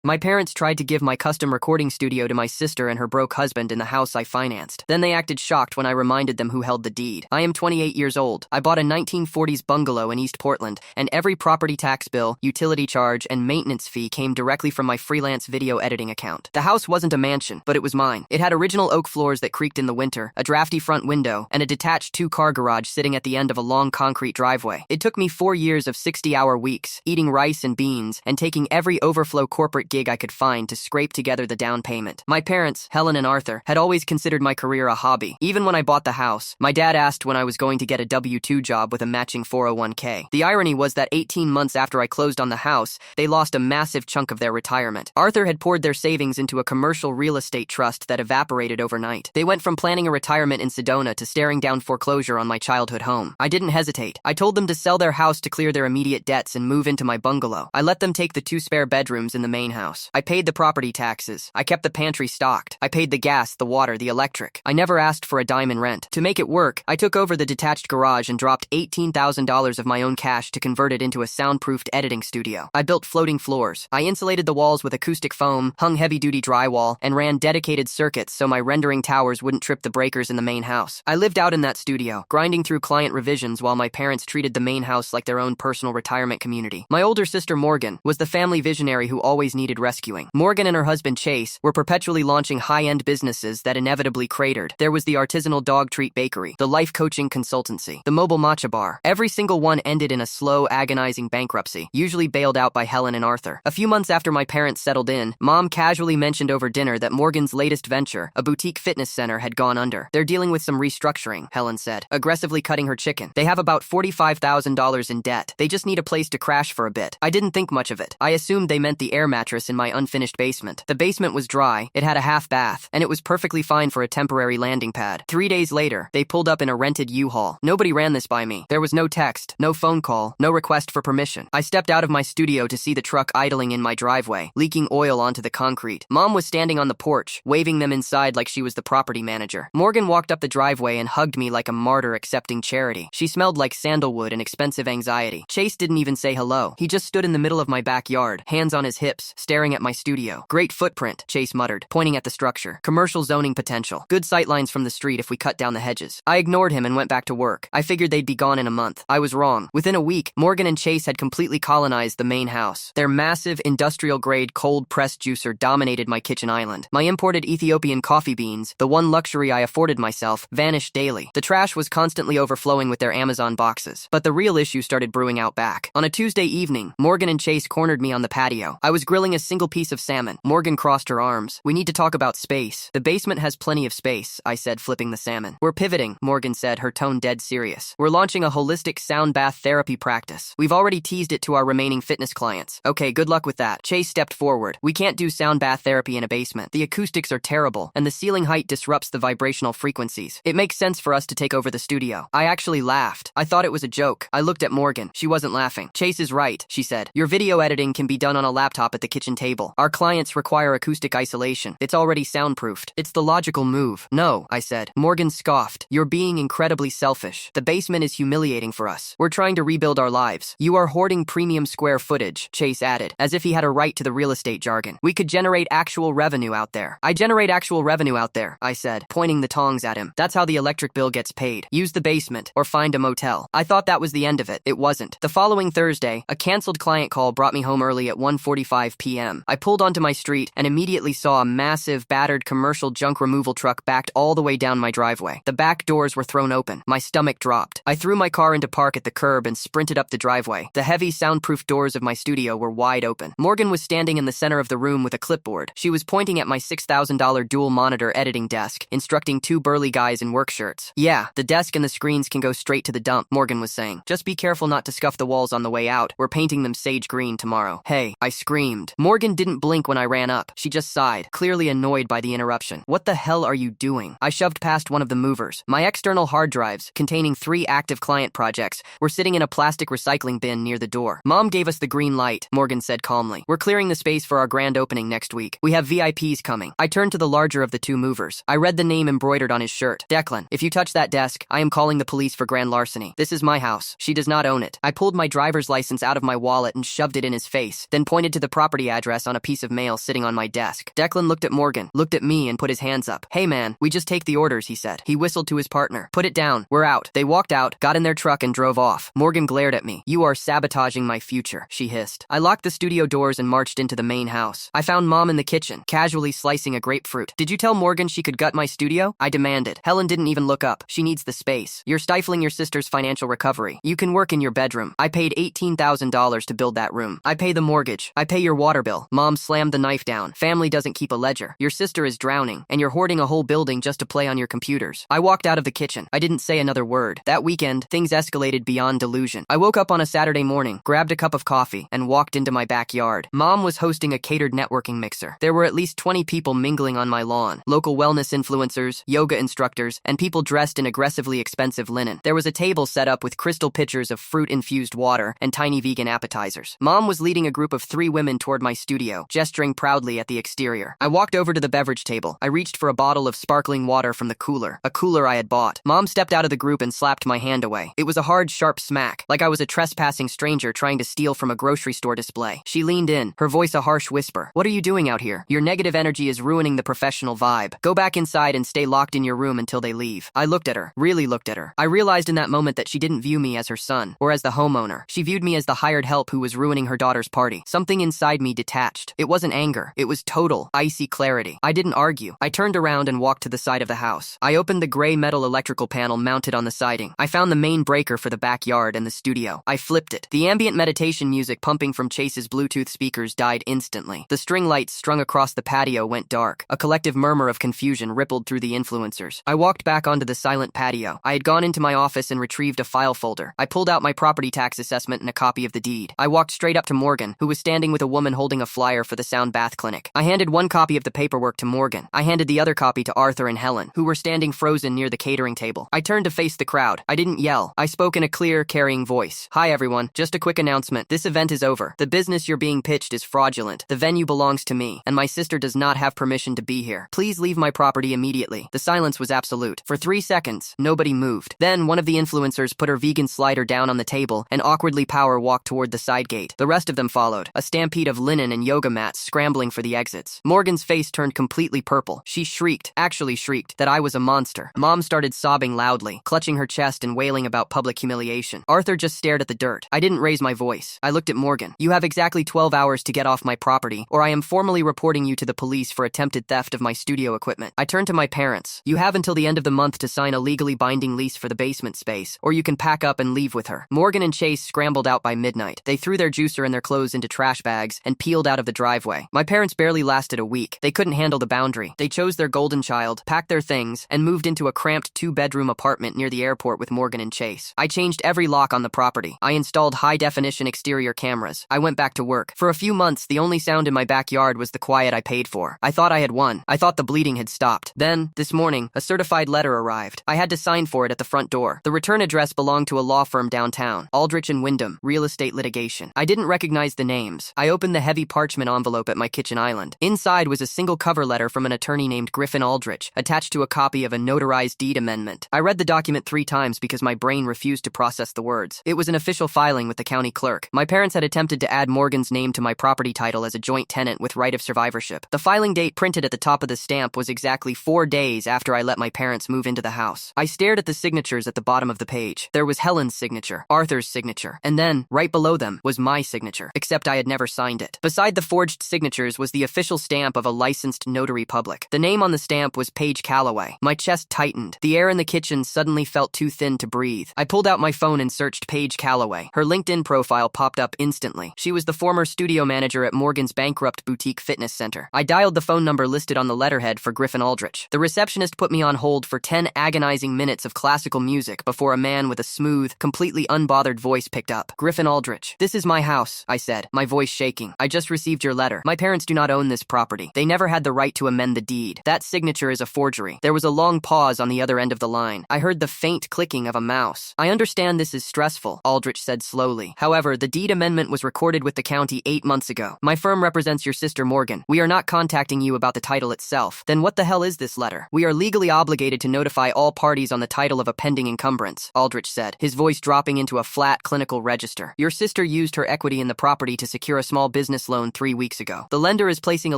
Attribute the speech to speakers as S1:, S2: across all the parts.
S1: My parents tried to give my custom recording studio to my sister and her broke husband in the house I financed. Then they acted shocked when I reminded them who held the deed. I am 28 years old. I bought a 1940s bungalow in East Portland, and every property tax bill, utility charge, and maintenance fee came directly from my freelance video editing account. The house wasn't a mansion, but it was mine. It had original oak floors that creaked in the winter, a drafty front window, and a detached two-car garage sitting at the end of a long concrete driveway. It took me 4 years of 60-hour weeks, eating rice and beans, and taking every overflow corporate gig I could find to scrape together the down payment. My parents, Helen and Arthur, had always considered my career a hobby. Even when I bought the house, my dad asked when I was going to get a W-2 job with a matching 401k. The irony was that 18 months after I closed on the house, they lost a massive chunk of their retirement. Arthur had poured their savings into a commercial real estate trust that evaporated overnight. They went from planning a retirement in Sedona to staring down foreclosure on my childhood home. I didn't hesitate. I told them to sell their house to clear their immediate debts and move into my bungalow. I let them take the 2 spare bedrooms in the main house. I paid the property taxes. I kept the pantry stocked. I paid the gas, the water, the electric. I never asked for a dime in rent. To make it work, I took over the detached garage and dropped $18,000 of my own cash to convert it into a soundproofed editing studio. I built floating floors. I insulated the walls with acoustic foam, hung heavy-duty drywall, and ran dedicated circuits so my rendering towers wouldn't trip the breakers in the main house. I lived out in that studio, grinding through client revisions while my parents treated the main house like their own personal retirement community. My older sister Morgan was the family visionary who always needed rescuing. Morgan and her husband Chase were perpetually launching high-end businesses that inevitably cratered. There was the artisanal dog treat bakery, the life coaching consultancy, the mobile matcha bar. Every single one ended in a slow, agonizing bankruptcy, usually bailed out by Helen and Arthur. A few months after my parents settled in, Mom casually mentioned over dinner that Morgan's latest venture, a boutique fitness center, had gone under. They're dealing with some restructuring, Helen said, aggressively cutting her chicken. They have about $45,000 in debt. They just need a place to crash for a bit. I didn't think much of it. I assumed they meant the air mattress in my unfinished basement. The basement was dry, it had a half bath, and it was perfectly fine for a temporary landing pad. 3 days later, they pulled up in a rented U-Haul. Nobody ran this by me. There was no text, no phone call, no request for permission. I stepped out of my studio to see the truck idling in my driveway, leaking oil onto the concrete. Mom was standing on the porch, waving them inside like she was the property manager. Morgan walked up the driveway and hugged me like a martyr accepting charity. She smelled like sandalwood and expensive anxiety. Chase didn't even say hello. He just stood in the middle of my backyard, hands on his hips, staring at my studio. Great footprint, Chase muttered, pointing at the structure. Commercial zoning potential. Good sightlines from the street if we cut down the hedges. I ignored him and went back to work. I figured they'd be gone in a month. I was wrong. Within a week, Morgan and Chase had completely colonized the main house. Their massive, industrial-grade cold-pressed juicer dominated my kitchen island. My imported Ethiopian coffee beans, the one luxury I afforded myself, vanished daily. The trash was constantly overflowing with their Amazon boxes. But the real issue started brewing out back. On a Tuesday evening, Morgan and Chase cornered me on the patio. I was grilling a single piece of salmon. Morgan crossed her arms. "We need to talk about space. The basement has plenty of space," I said, flipping the salmon. "We're pivoting," Morgan said, her tone dead serious. "We're launching a holistic sound bath therapy practice. We've already teased it to our remaining fitness clients." "Okay, good luck with that." Chase stepped forward. "We can't do sound bath therapy in a basement. The acoustics are terrible, and the ceiling height disrupts the vibrational frequencies. It makes sense for us to take over the studio." I actually laughed. I thought it was a joke. I looked at Morgan. She wasn't laughing. "Chase is right," she said. "Your video editing can be done on a laptop at the kitchen table. Our clients require acoustic isolation. It's already soundproofed. It's the logical move." "No," I said. Morgan scoffed. "You're being incredibly selfish. The basement is humiliating for us. We're trying to rebuild our lives. You are hoarding premium square footage," Chase added, as if he had a right to the real estate jargon. "We could generate actual revenue out there." "I generate actual revenue out there," I said, pointing the tongs at him. "That's how the electric bill gets paid. Use the basement, or find a motel." I thought that was the end of it. It wasn't. The following Thursday, a canceled client call brought me home early at 1:45 p.m. I pulled onto my street and immediately saw a massive, battered commercial junk removal truck backed all the way down my driveway. The back doors were thrown open. My stomach dropped. I threw my car into park at the curb and sprinted up the driveway. The heavy, soundproof doors of my studio were wide open. Morgan was standing in the center of the room with a clipboard. She was pointing at my $6,000 dual-monitor editing desk, instructing 2 burly guys in work shirts. "Yeah, the desk and the screens can go straight to the dump," Morgan was saying. "Just be careful not to scuff the walls on the way out. We're painting them sage green tomorrow." "Hey," I screamed. Morgan didn't blink when I ran up. She just sighed, clearly annoyed by the interruption. "What the hell are you doing?" I shoved past one of the movers. My external hard drives, containing 3 active client projects, were sitting in a plastic recycling bin near the door. "Mom gave us the green light," Morgan said calmly. "We're clearing the space for our grand opening next week. We have VIPs coming." I turned to the larger of the 2 movers. I read the name embroidered on his shirt. "Declan, if you touch that desk, I am calling the police for grand larceny. This is my house. She does not own it." I pulled my driver's license out of my wallet and shoved it in his face, then pointed to the property the address on a piece of mail sitting on my desk. Declan looked at Morgan, looked at me, and put his hands up. "Hey man, we just take the orders," he said. He whistled to his partner. "Put it down. We're out." They walked out, got in their truck, and drove off. Morgan glared at me. "You are sabotaging my future," she hissed. I locked the studio doors and marched into the main house. I found Mom in the kitchen, casually slicing a grapefruit. "Did you tell Morgan she could gut my studio?" I demanded. Helen didn't even look up. "She needs the space. You're stifling your sister's financial recovery. You can work in your bedroom." I paid $18,000 to build that room. "I pay the mortgage. I pay your water bill." Mom slammed the knife down. "Family doesn't keep a ledger. Your sister is drowning, and you're hoarding a whole building just to play on your computers." I walked out of the kitchen. I didn't say another word. That weekend, things escalated beyond delusion. I woke up on a Saturday morning, grabbed a cup of coffee, and walked into my backyard. Mom was hosting a catered networking mixer. There were at least 20 people mingling on my lawn. Local wellness influencers, yoga instructors, and people dressed in aggressively expensive linen. There was a table set up with crystal pitchers of fruit-infused water and tiny vegan appetizers. Mom was leading a group of 3 women toward my studio, gesturing proudly at the exterior. I walked over to the beverage table. I reached for a bottle of sparkling water from the cooler, a cooler I had bought. Mom stepped out of the group and slapped my hand away. It was a hard, sharp smack, like I was a trespassing stranger trying to steal from a grocery store display. She leaned in, her voice a harsh whisper. "What are you doing out here? Your negative energy is ruining the professional vibe. Go back inside and stay locked in your room until they leave." I looked at her, really looked at her. I realized in that moment that she didn't view me as her son, or as the homeowner. She viewed me as the hired help who was ruining her daughter's party. Something inside me detached. It wasn't anger. It was total, icy clarity. I didn't argue. I turned around and walked to the side of the house. I opened the gray metal electrical panel mounted on the siding. I found the main breaker for the backyard and the studio. I flipped it. The ambient meditation music pumping from Chase's Bluetooth speakers died instantly. The string lights strung across the patio went dark. A collective murmur of confusion rippled through the influencers. I walked back onto the silent patio. I had gone into my office and retrieved a file folder. I pulled out my property tax assessment and a copy of the deed. I walked straight up to Morgan, who was standing with a woman holding a flyer for the sound bath clinic. I handed one copy of the paperwork to Morgan. I handed the other copy to Arthur and Helen, who were standing frozen near the catering table. I turned to face the crowd. I didn't yell. I spoke in a clear, carrying voice. "Hi everyone, just a quick announcement. This event is over. The business you're being pitched is fraudulent. The venue belongs to me, and my sister does not have permission to be here. Please leave my property immediately." The silence was absolute. For 3 seconds, nobody moved. Then one of the influencers put her vegan slider down on the table and awkwardly power walked toward the side gate. The rest of them followed, a stampede of linen and yoga mats scrambling for the exits. Morgan's face turned completely purple. She shrieked, actually shrieked, that I was a monster. Mom started sobbing loudly, clutching her chest and wailing about public humiliation. Arthur just stared at the dirt. I didn't raise my voice. I looked at Morgan. "You have exactly 12 hours to get off my property, or I am formally reporting you to the police for attempted theft of my studio equipment." I turned to my parents. "You have until the end of the month to sign a legally binding lease for the basement space, or you can pack up and leave with her." Morgan and Chase scrambled out by midnight. They threw their juicer and their clothes into trash bags and peeled out of the driveway. My parents barely lasted a week. They couldn't handle the boundary. They chose their golden child, packed their things, and moved into a cramped 2-bedroom apartment near the airport with Morgan and Chase. I changed every lock on the property. I installed high-definition exterior cameras. I went back to work. For a few months, the only sound in my backyard was the quiet I paid for. I thought I had won. I thought the bleeding had stopped. Then, this morning, a certified letter arrived. I had to sign for it at the front door. The return address belonged to a law firm downtown, Aldrich and Wyndham, real estate litigation. I didn't recognize the names. I opened the heavy parchment envelope at my kitchen island. Inside was a single cover letter from an attorney named Griffin Aldrich, attached to a copy of a notarized deed amendment. I read the document 3 times because my brain refused to process the words. It was an official filing with the county clerk. My parents had attempted to add Morgan's name to my property title as a joint tenant with right of survivorship. The filing date printed at the top of the stamp was exactly 4 days after I let my parents move into the house. I stared at the signatures at the bottom of the page. There was Helen's signature, Arthur's signature, and then, right below them, was my signature, except I had never signed it. Beside the forged signatures was the official stamp of a licensed notary public. The name on the stamp was Paige Calloway. My chest tightened. The air in the kitchen suddenly felt too thin to breathe. I pulled out my phone and searched Paige Calloway. Her LinkedIn profile popped up instantly. She was the former studio manager at Morgan's bankrupt boutique fitness center. I dialed the phone number listed on the letterhead for Griffin Aldrich. The receptionist put me on hold for 10 agonizing minutes of classical music before a man with a smooth, completely unbothered voice picked up. "Griffin Aldrich, this is my house," I said, my voice shaking. "I just received your letter. My parents do not own this property. They never had the right to amend the deed. That signature is a forgery." There was a long pause on the other end of the line. I heard the faint clicking of a mouse. "I understand this is stressful," Aldrich said slowly. "However, the deed amendment was recorded with the county 8 months ago. My firm represents your sister Morgan. We are not contacting you about the title itself." "Then what the hell is this letter?" "We are legally obligated to notify all parties on the title of a pending encumbrance," Aldrich said, his voice dropping into a flat, clinical register. "Your sister used her equity in the property to secure a small business business loan 3 weeks ago. The lender is placing a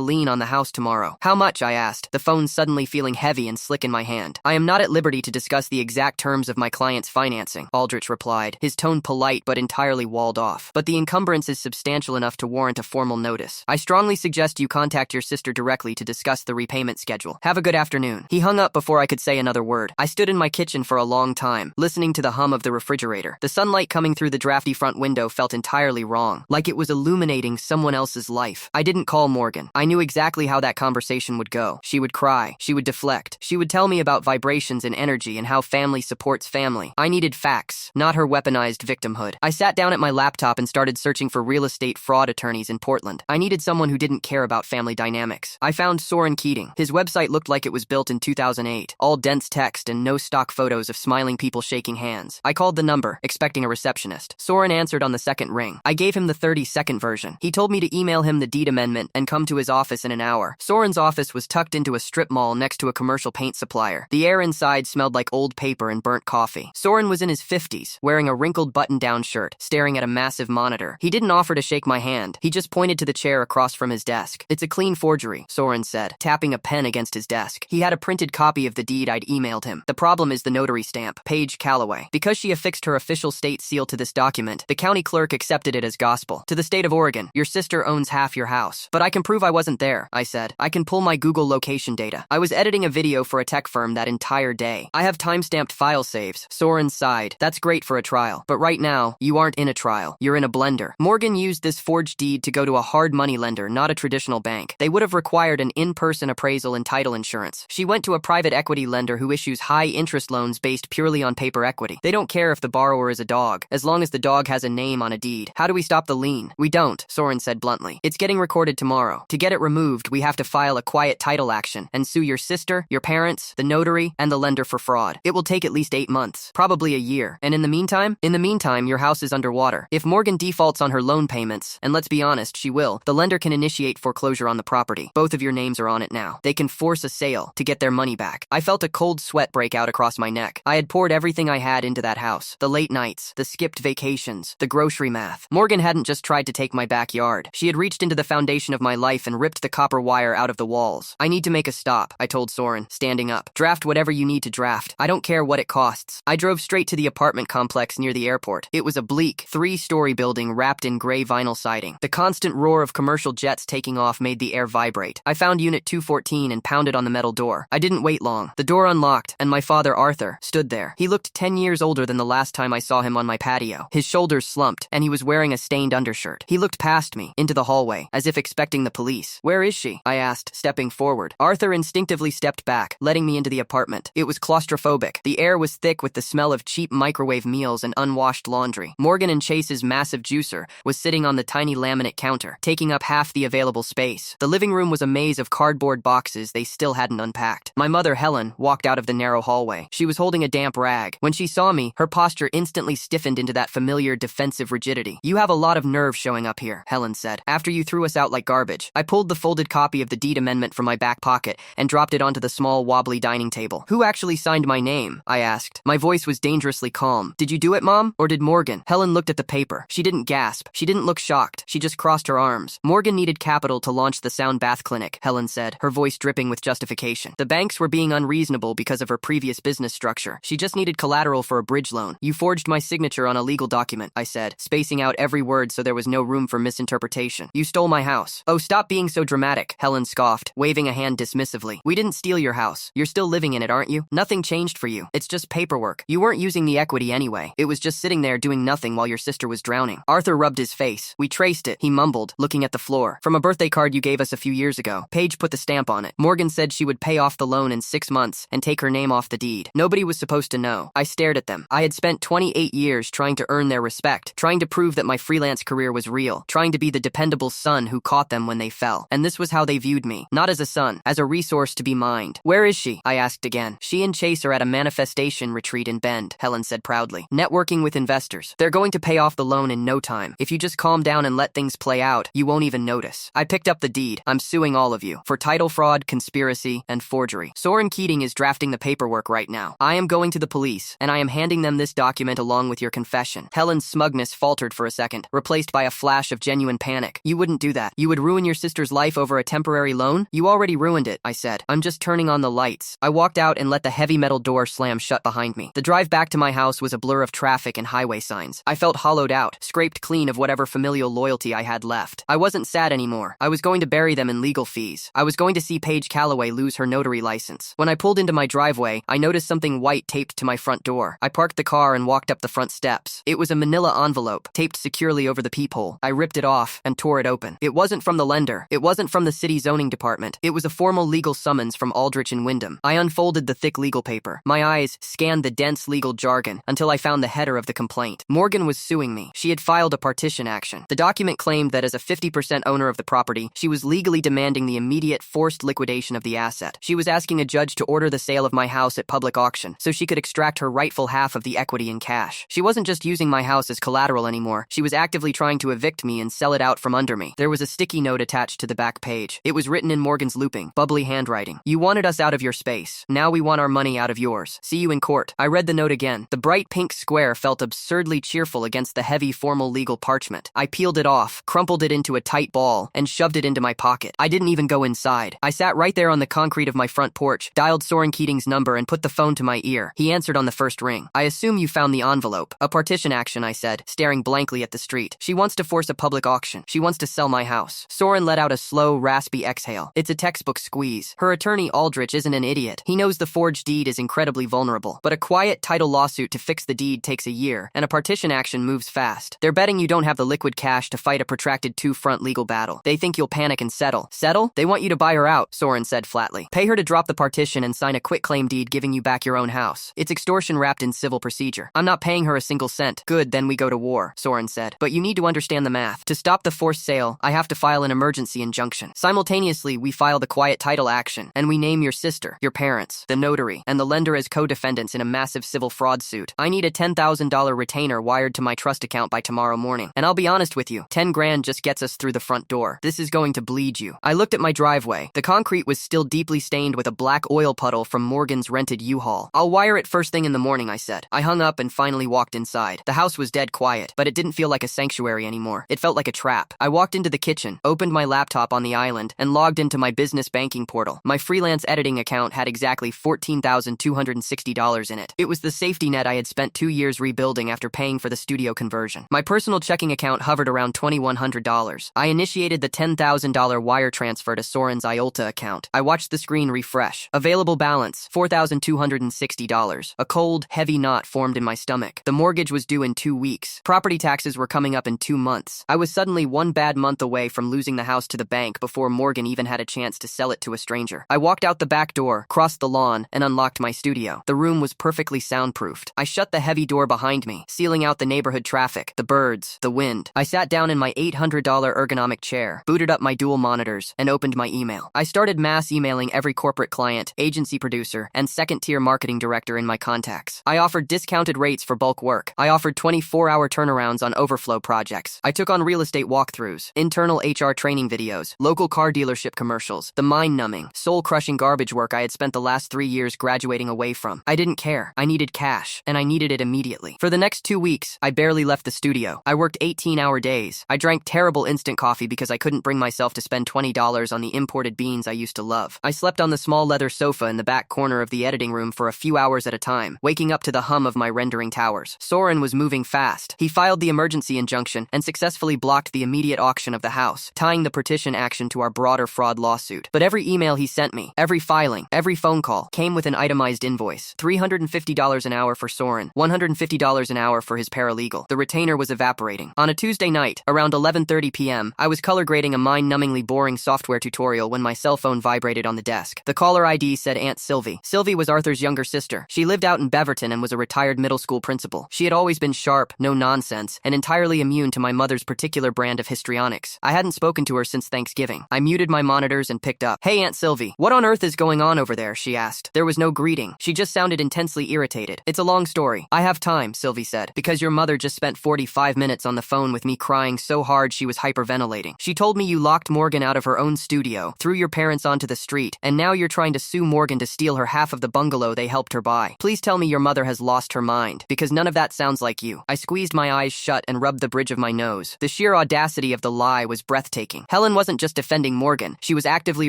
S1: lien on the house tomorrow. How much? I asked, the phone suddenly feeling heavy and slick in my hand. I am not at liberty to discuss the exact terms of my client's financing, Aldrich replied, his tone polite but entirely walled off. But the encumbrance is substantial enough to warrant a formal notice. I strongly suggest you contact your sister directly to discuss the repayment schedule. Have a good afternoon. He hung up before I could say another word. I stood in my kitchen for a long time, listening to the hum of the refrigerator. The sunlight coming through the drafty front window felt entirely wrong, like it was illuminating someone else's life. I didn't call Morgan. I knew exactly how that conversation would go. She would cry. She would deflect. She would tell me about vibrations and energy and how family supports family. I needed facts, not her weaponized victimhood. I sat down at my laptop and started searching for real estate fraud attorneys in Portland. I needed someone who didn't care about family dynamics. I found Soren Keating. His website looked like it was built in 2008, all dense text and no stock photos of smiling people shaking hands. I called the number, expecting a receptionist. Soren answered on the second ring. I gave him the 30-second version. He told me to email him the deed amendment and come to his office in an hour. Soren's office was tucked into a strip mall next to a commercial paint supplier. The air inside smelled like old paper and burnt coffee. Soren was in his 50s, wearing a wrinkled button-down shirt, staring at a massive monitor. He didn't offer to shake my hand. He just pointed to the chair across from his desk. It's a clean forgery, Soren said, tapping a pen against his desk. He had a printed copy of the deed I'd emailed him. The problem is the notary stamp, Paige Calloway. Because she affixed her official state seal to this document, the county clerk accepted it as gospel. To the state of Oregon, your sister owns half your house. But I can prove I wasn't there, I said. I can pull my Google location data. I was editing a video for a tech firm that entire day. I have time-stamped file saves. Soren sighed. That's great for a trial. But right now, you aren't in a trial. You're in a blender. Morgan used this forged deed to go to a hard money lender, not a traditional bank. They would have required an in-person appraisal and title insurance. She went to a private equity lender who issues high-interest loans based purely on paper equity. They don't care if the borrower is a dog, as long as the dog has a name on a deed. How do we stop the lien? We don't, Soren said bluntly. It's getting recorded tomorrow. To get it removed, we have to file a quiet title action and sue your sister, your parents, the notary, and the lender for fraud. It will take at least 8 months, probably a year. And in the meantime, your house is underwater. If Morgan defaults on her loan payments, and let's be honest, she will, the lender can initiate foreclosure on the property. Both of your names are on it now. They can force a sale to get their money back. I felt a cold sweat break out across my neck. I had poured everything I had into that house. The late nights, the skipped vacations, the grocery math. Morgan hadn't just tried to take my backyard. She had reached into the foundation of my life and ripped the copper wire out of the walls. I need to make a stop, I told Soren, standing up. Draft whatever you need to draft. I don't care what it costs. I drove straight to the apartment complex near the airport. It was a bleak, 3-story building wrapped in gray vinyl siding. The constant roar of commercial jets taking off made the air vibrate. I found Unit 214 and pounded on the metal door. I didn't wait long. The door unlocked, and my father, Arthur, stood there. He looked 10 years older than the last time I saw him on my patio. His shoulders slumped, and he was wearing a stained undershirt. He looked past me, into the hallway, as if expecting the police. Where is she? I asked, stepping forward. Arthur instinctively stepped back, letting me into the apartment. It was claustrophobic. The air was thick with the smell of cheap microwave meals and unwashed laundry. Morgan and Chase's massive juicer was sitting on the tiny laminate counter, taking up half the available space. The living room was a maze of cardboard boxes they still hadn't unpacked. My mother, Helen, walked out of the narrow hallway. She was holding a damp rag. When she saw me, her posture instantly stiffened into that familiar defensive rigidity. You have a lot of nerve showing up here, Helen said, after you threw us out like garbage. I pulled the folded copy of the deed amendment from my back pocket and dropped it onto the small, wobbly dining table. Who actually signed my name? I asked. My voice was dangerously calm. Did you do it, Mom? Or did Morgan? Helen looked at the paper. She didn't gasp. She didn't look shocked. She just crossed her arms. Morgan needed capital to launch the sound bath clinic, Helen said, her voice dripping with justification. The banks were being unreasonable because of her previous business structure. She just needed collateral for a bridge loan. You forged my signature on a legal document, I said, spacing out every word so there was no room for misinterpretation. You stole my house. Oh, stop being so dramatic, Helen scoffed, waving a hand dismissively. We didn't steal your house. You're still living in it, aren't you? Nothing changed for you. It's just paperwork. You weren't using the equity anyway. It was just sitting there doing nothing while your sister was drowning. Arthur rubbed his face. We traced it, he mumbled, looking at the floor. From a birthday card you gave us a few years ago. Paige put the stamp on it. Morgan said she would pay off the loan in 6 months and take her name off the deed. Nobody was supposed to know. I stared at them. I had spent 28 years trying to earn their respect, trying to prove that my freelance career was real, trying to be the dependable son who caught them when they fell. And this was how they viewed me. Not as a son, as a resource to be mined. Where is she? I asked again. She and Chase are at a manifestation retreat in Bend, Helen said proudly. Networking with investors. They're going to pay off the loan in no time. If you just calm down and let things play out, you won't even notice. I picked up the deed. I'm suing all of you for title fraud, conspiracy, and forgery. Soren Keating is drafting the paperwork right now. I am going to the police, and I am handing them this document along with your confession. Helen's smugness faltered for a second, replaced by a flash of genuine panic panic. You wouldn't do that. You would ruin your sister's life over a temporary loan? You already ruined it, I said. I'm just turning on the lights. I walked out and let the heavy metal door slam shut behind me. The drive back to my house was a blur of traffic and highway signs. I felt hollowed out, scraped clean of whatever familial loyalty I had left. I wasn't sad anymore. I was going to bury them in legal fees. I was going to see Paige Calloway lose her notary license. When I pulled into my driveway, I noticed something white taped to my front door. I parked the car and walked up the front steps. It was a manila envelope, taped securely over the peephole. I ripped it off and tore it open. It wasn't from the lender. It wasn't from the city zoning department. It was a formal legal summons from Aldrich and Wyndham. I unfolded the thick legal paper. My eyes scanned the dense legal jargon until I found the header of the complaint. Morgan was suing me. She had filed a partition action. The document claimed that as a 50% owner of the property, she was legally demanding the immediate forced liquidation of the asset. She was asking a judge to order the sale of my house at public auction so she could extract her rightful half of the equity in cash. She wasn't just using my house as collateral anymore. She was actively trying to evict me and sell it out from under me. There was a sticky note attached to the back page. It was written in Morgan's looping, bubbly handwriting. You wanted us out of your space. Now we want our money out of yours. See you in court. I read the note again. The bright pink square felt absurdly cheerful against the heavy formal legal parchment. I peeled it off, crumpled it into a tight ball, and shoved it into my pocket. I didn't even go inside. I sat right there on the concrete of my front porch, dialed Soren Keating's number, and put the phone to my ear. He answered on the first ring. I assume you found the envelope. A partition action, I said, staring blankly at the street. She wants to force a public auction. She wants to sell my house. Soren let out a slow, raspy exhale. It's a textbook squeeze. Her attorney, Aldrich, isn't an idiot. He knows the forged deed is incredibly vulnerable, but a quiet title lawsuit to fix the deed takes a year, and a partition action moves fast. They're betting you don't have the liquid cash to fight a protracted two-front legal battle. They think you'll panic and settle. Settle? They want you to buy her out, Soren said flatly. Pay her to drop the partition and sign a quitclaim deed giving you back your own house. It's extortion wrapped in civil procedure. I'm not paying her a single cent. Good, then we go to war, Soren said. But you need to understand the math. To stop the forced sale, I have to file an emergency injunction. Simultaneously, we file the quiet title action, and we name your sister, your parents, the notary, and the lender as co-defendants in a massive civil fraud suit. I need a $10,000 retainer wired to my trust account by tomorrow morning. And I'll be honest with you, 10 grand just gets us through the front door. This is going to bleed you. I looked at my driveway. The concrete was still deeply stained with a black oil puddle from Morgan's rented U-Haul. I'll wire it first thing in the morning, I said. I hung up and finally walked inside. The house was dead quiet, but it didn't feel like a sanctuary anymore. It felt like a trap. I walked into the kitchen, opened my laptop on the island, and logged into my business banking portal. My freelance editing account had exactly $14,260 in it. It was the safety net I had spent 2 years rebuilding after paying for the studio conversion. My personal checking account hovered around $2,100. I initiated the $10,000 wire transfer to Soren's IOLTA account. I watched the screen refresh. Available balance, $4,260. A cold, heavy knot formed in my stomach. The mortgage was due in 2 weeks. Property taxes were coming up in 2 months. I was suddenly one bad month away from losing the house to the bank before Morgan even had a chance to sell it to a stranger. I walked out the back door, crossed the lawn, and unlocked my studio. The room was perfectly soundproofed. I shut the heavy door behind me, sealing out the neighborhood traffic, the birds, the wind. I sat down in my $800 ergonomic chair, booted up my dual monitors, and opened my email. I started mass emailing every corporate client, agency producer, and second-tier marketing director in my contacts. I offered discounted rates for bulk work. I offered 24-hour turnarounds on overflow projects. I took on real estate walkthroughs, internal HR training videos, local car dealership commercials, the mind-numbing, soul-crushing garbage work I had spent the last 3 years graduating away from. I didn't care. I needed cash, and I needed it immediately. For the next 2 weeks, I barely left the studio. I worked 18-hour days. I drank terrible instant coffee because I couldn't bring myself to spend $20 on the imported beans I used to love. I slept on the small leather sofa in the back corner of the editing room for a few hours at a time, waking up to the hum of my rendering towers. Soren was moving fast. He filed the emergency injunction and successfully blocked the immediate auction of the house, tying the partition action to our broader fraud lawsuit. But every email he sent me, every filing, every phone call, came with an itemized invoice. $350 an hour for Soren, $150 an hour for his paralegal. The retainer was evaporating. On a Tuesday night, around 11:30 p.m., I was color grading a mind-numbingly boring software tutorial when my cell phone vibrated on the desk. The caller ID said Aunt Sylvie. Sylvie was Arthur's younger sister. She lived out in Beaverton and was a retired middle school principal. She had always been sharp, no nonsense, and entirely immune to my mother's particular brand of histrionics. I hadn't spoken to her since Thanksgiving. I muted my monitors and picked up. Hey, Aunt Sylvie, what on earth is going on over there? She asked. There was no greeting. She just sounded intensely irritated. It's a long story. I have time, Sylvie said, because your mother just spent 45 minutes on the phone with me crying so hard she was hyperventilating. She told me you locked Morgan out of her own studio, threw your parents onto the street, and now you're trying to sue Morgan to steal her half of the bungalow they helped her buy. Please tell me your mother has lost her mind, because none of that sounds like you. I squeezed my eyes shut and rubbed the bridge of my nose. The sheer audacity audacity of the lie was breathtaking. Helen wasn't just defending Morgan, she was actively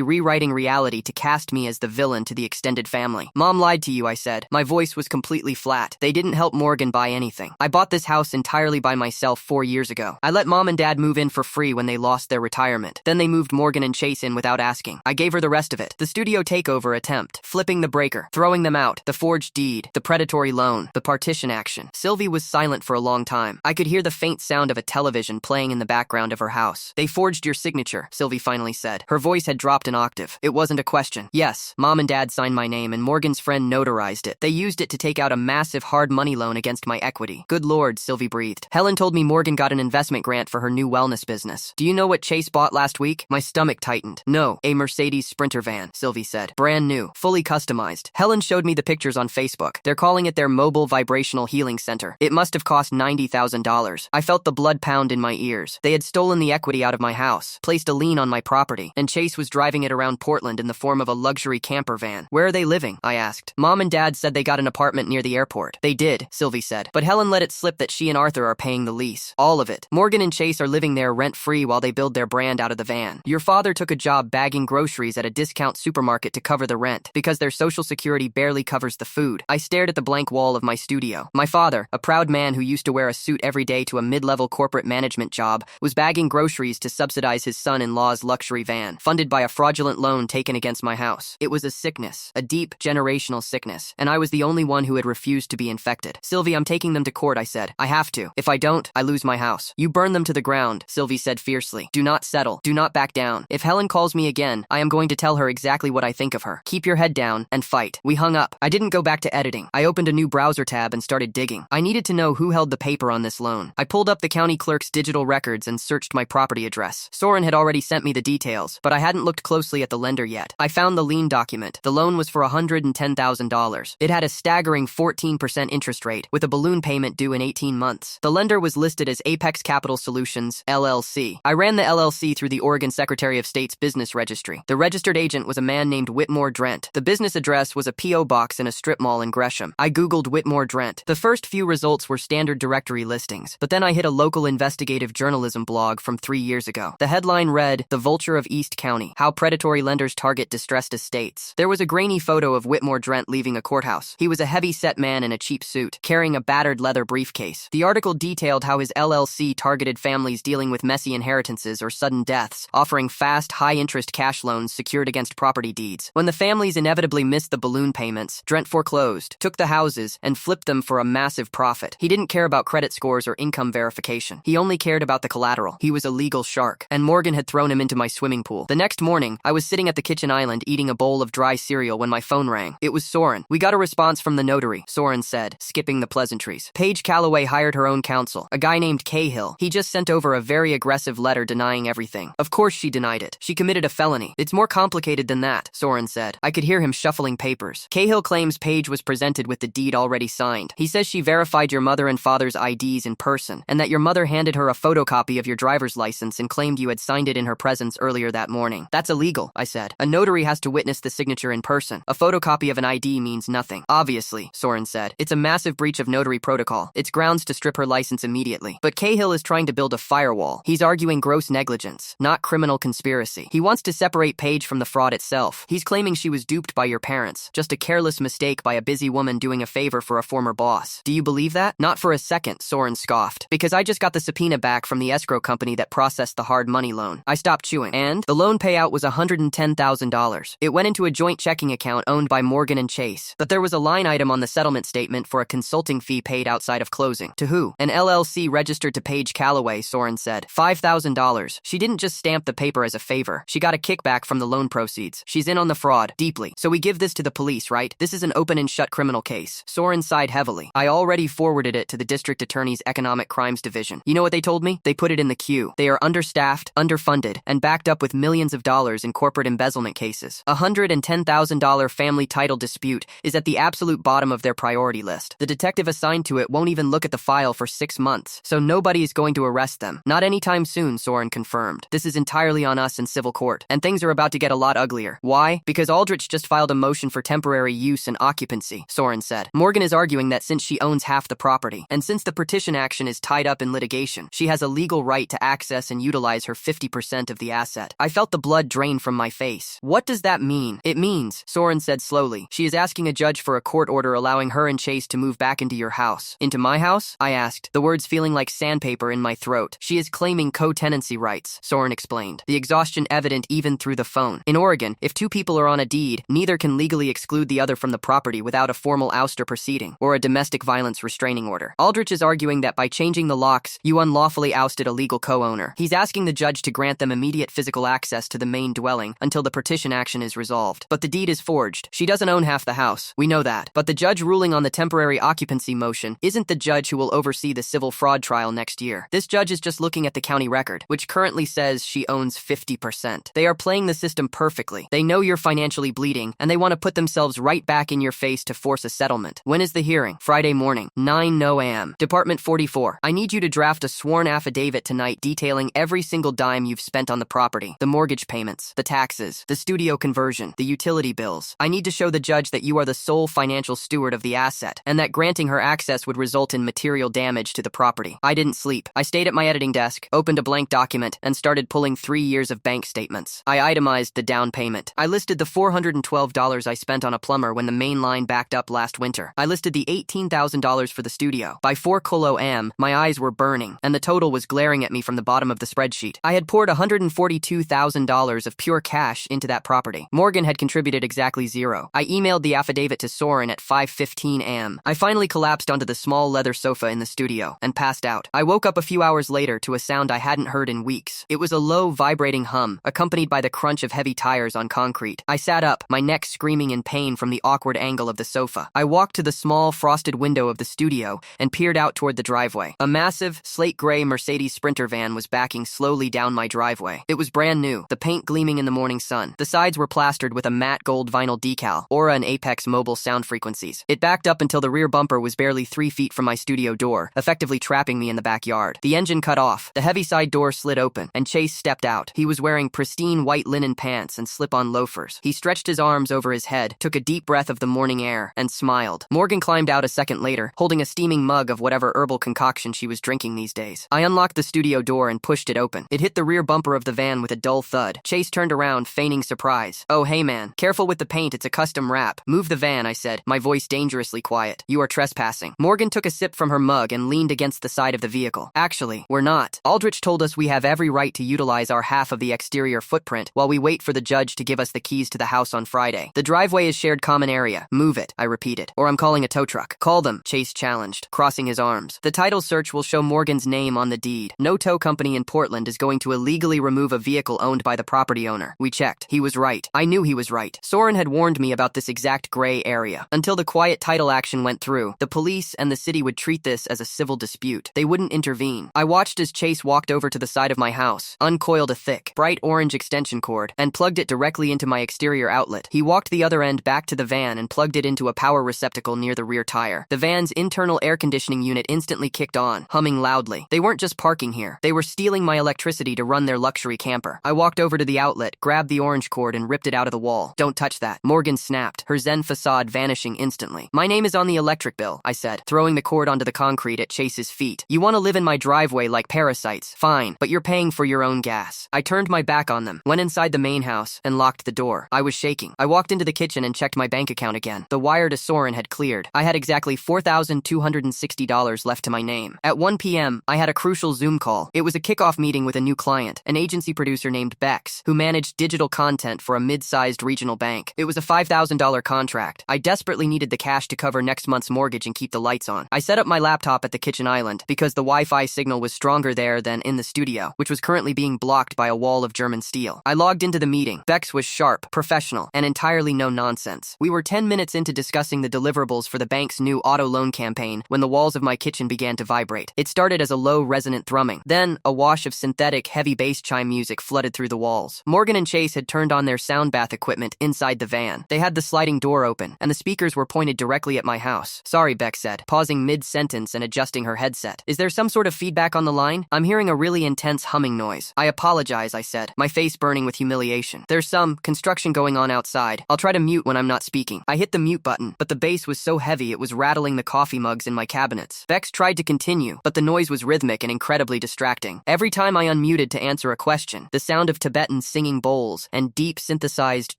S1: rewriting reality to cast me as the villain to the extended family. Mom lied to you, I said. My voice was completely flat. They didn't help Morgan buy anything. I bought this house entirely by myself 4 years ago. I let Mom and Dad move in for free when they lost their retirement. Then they moved Morgan and Chase in without asking. I gave her the rest of it. The studio takeover attempt, flipping the breaker, throwing them out, the forged deed, the predatory loan, the partition action. Sylvie was silent for a long time. I could hear the faint sound of a television playing in the background of her house. They forged your signature, Sylvie finally said. Her voice had dropped an octave. It wasn't a question. Yes, Mom and Dad signed my name and Morgan's friend notarized it. They used it to take out a massive hard money loan against my equity. Good Lord, Sylvie breathed. Helen told me Morgan got an investment grant for her new wellness business. Do you know what Chase bought last week? My stomach tightened. No, a Mercedes Sprinter van, Sylvie said. Brand new, fully customized. Helen showed me the pictures on Facebook. They're calling it their mobile vibrational healing center. It must have cost $90,000. I felt the blood pound in my ears. They had stolen the equity out of my house, placed a lien on my property, and Chase was driving it around Portland in the form of a luxury camper van. Where are they living? I asked. Mom and Dad said they got an apartment near the airport. They did, Sylvie said. But Helen let it slip that she and Arthur are paying the lease. All of it. Morgan and Chase are living there rent-free while they build their brand out of the van. Your father took a job bagging groceries at a discount supermarket to cover the rent, because their Social Security barely covers the food. I stared at the blank wall of my studio. My father, a proud man who used to wear a suit every day to a mid-level corporate management job, was bagging groceries to subsidize his son-in-law's luxury van, funded by a fraudulent loan taken against my house. It was a sickness, a deep, generational sickness, and I was the only one who had refused to be infected. Sylvie, I'm taking them to court, I said. I have to. If I don't, I lose my house. You burn them to the ground, Sylvie said fiercely. Do not settle. Do not back down. If Helen calls me again, I am going to tell her exactly what I think of her. Keep your head down and fight. We hung up. I didn't go back to editing. I opened a new browser tab and started digging. I needed to know who held the paper on this loan. I pulled up the county clerk's digital records and searched my property address. Soren had already sent me the details, but I hadn't looked closely at the lender yet. I found the lien document. The loan was for $110,000. It had a staggering 14% interest rate, with a balloon payment due in 18 months. The lender was listed as Apex Capital Solutions, LLC. I ran the LLC through the Oregon Secretary of State's business registry. The registered agent was a man named Whitmore Drent. The business address was a P.O. box in a strip mall in Gresham. I Googled Whitmore Drent. The first few results were standard directory listings, but then I hit a local investigative journalism blog from 3 years ago. The headline read, "The Vulture of East County, How Predatory Lenders Target Distressed Estates." There was a grainy photo of Whitmore Drent leaving a courthouse. He was a heavy-set man in a cheap suit, carrying a battered leather briefcase. The article detailed how his LLC targeted families dealing with messy inheritances or sudden deaths, offering fast, high-interest cash loans secured against property deeds. When the families inevitably missed the balloon payments, Drent foreclosed, took the houses, and flipped them for a massive profit. He didn't care about credit scores or income verification. He only cared about the collateral. He was a legal shark, and Morgan had thrown him into my swimming pool. The next morning, I was sitting at the kitchen island eating a bowl of dry cereal when my phone rang. It was Soren. "We got a response from the notary," Soren said, skipping the pleasantries. Paige Calloway hired her own counsel, a guy named Cahill. He just sent over a very aggressive letter denying everything. Of course she denied it. She committed a felony. It's more complicated than that, Soren said. I could hear him shuffling papers. Cahill claims Paige was presented with the deed already signed. He says she verified your mother and father's IDs in person, and that your mother handed her a photocopy of your driver's license and claimed you had signed it in her presence earlier that morning. That's illegal, I said. A notary has to witness the signature in person. A photocopy of an ID means nothing. Obviously, Soren said. It's a massive breach of notary protocol. It's grounds to strip her license immediately. But Cahill is trying to build a firewall. He's arguing gross negligence, not criminal conspiracy. He wants to separate Paige from the fraud itself. He's claiming she was duped by your parents, just a careless mistake by a busy woman doing a favor for a former boss. Do you believe that? Not for a second, Soren scoffed. Because I just got the subpoena back from the escrow company that processed the hard money loan. I stopped chewing. And the loan payout was $110,000. It went into a joint checking account owned by Morgan and Chase. But there was a line item on the settlement statement for a consulting fee paid outside of closing. To who? An LLC registered to Paige Calloway, Soren said. $5,000. She didn't just stamp the paper as a favor. She got a kickback from the loan proceeds. She's in on the fraud, deeply. So we give this to the police, right? This is an open and shut criminal case. Soren sighed heavily. I already forwarded it to the district attorney's economic crimes division. You know what they told me? They put it in the queue. They are understaffed, underfunded, and backed up with millions of dollars in corporate embezzlement cases. A $110,000 family title dispute is at the absolute bottom of their priority list. The detective assigned to it won't even look at the file for 6 months, so nobody is going to arrest them. Not anytime soon, Soren confirmed. This is entirely on us in civil court, and things are about to get a lot uglier. Why? Because Aldrich just filed a motion for temporary use and occupancy, Soren said. Morgan is arguing that since she owns half the property, and since the partition action is tied up in litigation, she has a legal legal right to access and utilize her 50% of the asset. I felt the blood drain from my face. What does that mean? It means, Soren said slowly, she is asking a judge for a court order allowing her and Chase to move back into your house. Into my house? I asked, the words feeling like sandpaper in my throat. She is claiming co-tenancy rights, Soren explained, the exhaustion evident even through the phone. In Oregon, if two people are on a deed, neither can legally exclude the other from the property without a formal ouster proceeding or a domestic violence restraining order. Aldrich is arguing that by changing the locks, you unlawfully ousted a legal co-owner. He's asking the judge to grant them immediate physical access to the main dwelling until the partition action is resolved. But the deed is forged. She doesn't own half the house. We know that. But the judge ruling on the temporary occupancy motion isn't the judge who will oversee the civil fraud trial next year. This judge is just looking at the county record, which currently says she owns 50%. They are playing the system perfectly. They know you're financially bleeding, and they want to put themselves right back in your face to force a settlement. When is the hearing? Friday morning, 9 a.m. Department 44. I need you to draft a sworn affidavit tonight detailing every single dime you've spent on the property, the mortgage payments, the taxes, the studio conversion, the utility bills. I need to show the judge that you are the sole financial steward of the asset, and that granting her access would result in material damage to the property. I didn't sleep. I stayed at my editing desk, opened a blank document, and started pulling 3 years of bank statements. I itemized the down payment. I listed the $412 I spent on a plumber when the main line backed up last winter. I listed the $18,000 for the studio. By 4 a.m., my eyes were burning, and the total was glaring at me from the bottom of the spreadsheet. I had poured $142,000 of pure cash into that property. Morgan had contributed exactly zero. I emailed the affidavit to Soren at 5:15 a.m. I finally collapsed onto the small leather sofa in the studio and passed out. I woke up a few hours later to a sound I hadn't heard in weeks. It was a low, vibrating hum, accompanied by the crunch of heavy tires on concrete. I sat up, my neck screaming in pain from the awkward angle of the sofa. I walked to the small, frosted window of the studio and peered out toward the driveway. A massive, slate-gray Mercedes Sprinter van was backing slowly down my driveway. It was brand new, the paint gleaming in the morning sun. The sides were plastered with a matte gold vinyl decal, Aura and Apex mobile sound frequencies. It backed up until the rear bumper was barely 3 feet from my studio door, effectively trapping me in the backyard. The engine cut off, the heavy side door slid open, and Chase stepped out. He was wearing pristine white linen pants and slip-on loafers. He stretched his arms over his head, took a deep breath of the morning air, and smiled. Morgan climbed out a second later, holding a steaming mug of whatever herbal concoction she was drinking these days. I unlocked the studio door and pushed it open. It hit the rear bumper of the van with a dull thud. Chase turned around, feigning surprise. "Oh, hey man, careful with the paint, it's a custom wrap." "Move the van," I said, my voice dangerously quiet. "You are trespassing." Morgan took a sip from her mug and leaned against the side of the vehicle. "Actually, we're not. Aldrich told us we have every right to utilize our half of the exterior footprint while we wait for the judge to give us the keys to the house on Friday. The driveway is shared common area. Move it," I repeated, "or I'm calling a tow truck." "Call them," Chase challenged, crossing his arms. "The title search will show Morgan's name on the deed. No tow company in Portland is going to illegally remove a vehicle owned by the property owner." We checked. He was right. I knew he was right. Soren had warned me about this exact gray area. Until the quiet title action went through, the police and the city would treat this as a civil dispute. They wouldn't intervene. I watched as Chase walked over to the side of my house, uncoiled a thick, bright orange extension cord, and plugged it directly into my exterior outlet. He walked the other end back to the van and plugged it into a power receptacle near the rear tire. The van's internal air conditioning unit instantly kicked on, humming loudly. They weren't just parking here. They were stealing my electricity to run their luxury camper. I walked over to the outlet, grabbed the orange cord, and ripped it out of the wall. "Don't touch that." Morgan snapped, her zen facade vanishing instantly. "My name is on the electric bill," I said, throwing the cord onto the concrete at Chase's feet. "You want to live in my driveway like parasites? Fine, but you're paying for your own gas." I turned my back on them, went inside the main house, and locked the door. I was shaking. I walked into the kitchen and checked my bank account again. The wire to Soren had cleared. I had exactly $4,260 left to my name. At 1 p.m., I had a crucial Zoom call. It was a kickoff meeting with a new client, an agency producer named Bex, who managed digital content for a mid-sized regional bank. It was a $5,000 contract. I desperately needed the cash to cover next month's mortgage and keep the lights on. I set up my laptop at the kitchen island because the Wi-Fi signal was stronger there than in the studio, which was currently being blocked by a wall of German steel. I logged into the meeting. Bex was sharp, professional, and entirely no nonsense. We were 10 minutes into discussing the deliverables for the bank's new auto loan campaign when the walls of my kitchen began to vibrate. It started as a low, resonant thrumming. Then, a wash of synthetic, heavy bass chime music flooded through the walls. Morgan and Chase had turned on their sound bath equipment inside the van. They had the sliding door open, and the speakers were pointed directly at my house. "Sorry," Bex said, pausing mid-sentence and adjusting her headset. "Is there some sort of feedback on the line? I'm hearing a really intense humming noise." "I apologize," I said, my face burning with humiliation. "There's some construction going on outside. I'll try to mute when I'm not speaking." I hit the mute button, but the bass was so heavy it was rattling the coffee mugs in my cabinets. Bex tried to continue, but the noise was rhythmic and incredibly incredibly distracting. Every time I unmuted to answer a question, the sound of Tibetans singing bowls and deep synthesized